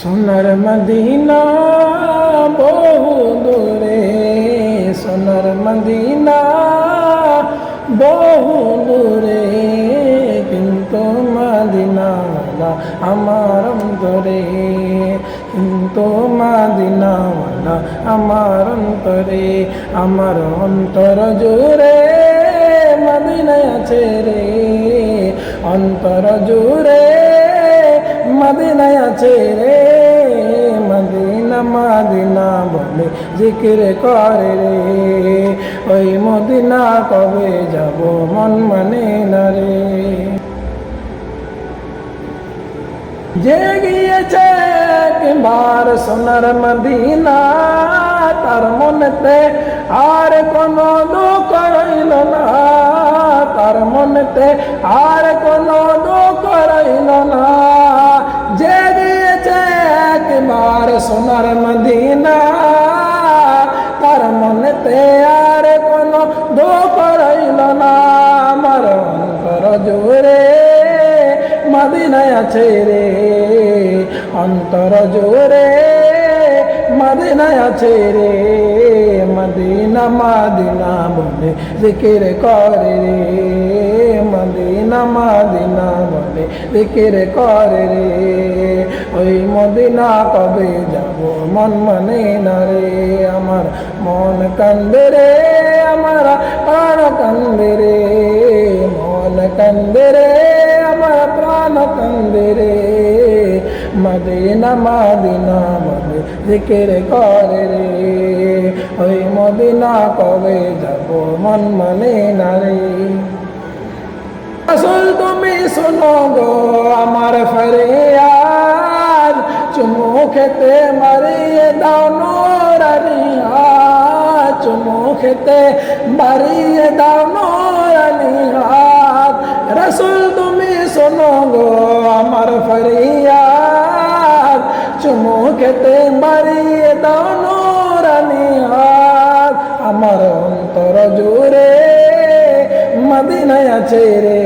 সোনার মদিনা বহু দূরে, সোনার মদিনা বহু দূরে, কিন্তু মদিনাওয়ালা আমার অন্তরে, কিন্তু মদিনাওয়ালা আমার অন্তরে, আমার অন্তর জুড়ে মদিনায় আছে রে, অন্তর জুড়ে মদিনায় আছে রে, মদিনা মদিনা বলে জিকির করে রে, ওই মদিনা কবে যাব মন মানে না রে। যে গিয়েছে একবার সোনার মদিনা, তার মনেতে আর কোনো দুঃখ রইল না, তার মনেতে আর কোনো দুঃখ রইল না। যে গিয়েছে একবার সোনার মদিনা, তার মনেতে আর কোনো দুঃখ রইল না। আমার অন্তর জুড়ে মদিনায় আছে রে, অন্তর জুড়ে মদিনায় আছে রে, মদিনা মদিনা বলে জিকির করে রে, মদিনা মদিনা বলে জিকির করে রে, ওই মদিনা কবে যাব মন মানে না রে। আমার মন কান্দে রে, আমার প্রাণ কান্দে রে, মন কান্দে রে, আমার প্রাণ কান্দে রে, মদিনা মদিনা বলে জিকির করে রে, ওই মদিনা কবে যাব মন মানে না রে। রাসূল তুমি শোনো গো আমার ফরিয়াদ, চুমু খেতে মারিয়ে দাও নূরানি হাত, চুমু খেতে মারিয়ে দাও নূরানি হাত। রাসূল তুমি শোনো গো আমার ফরিয়াদ, চুমু খেতে মারিয়ে দাও নূরানি হাত। আমার অন্তর জুড়ে মদিনায় আছে রে,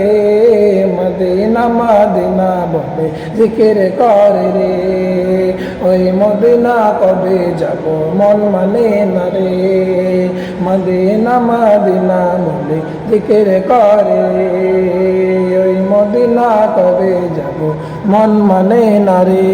মদিনা মদিনা বলে জিকির করে রে, ওই মদিনা কবে যাব মন মানে না রে, মদিনা মদিনা বলে জিকির করে রে, ওই মদিনা কবে যাব মন মানে না রে।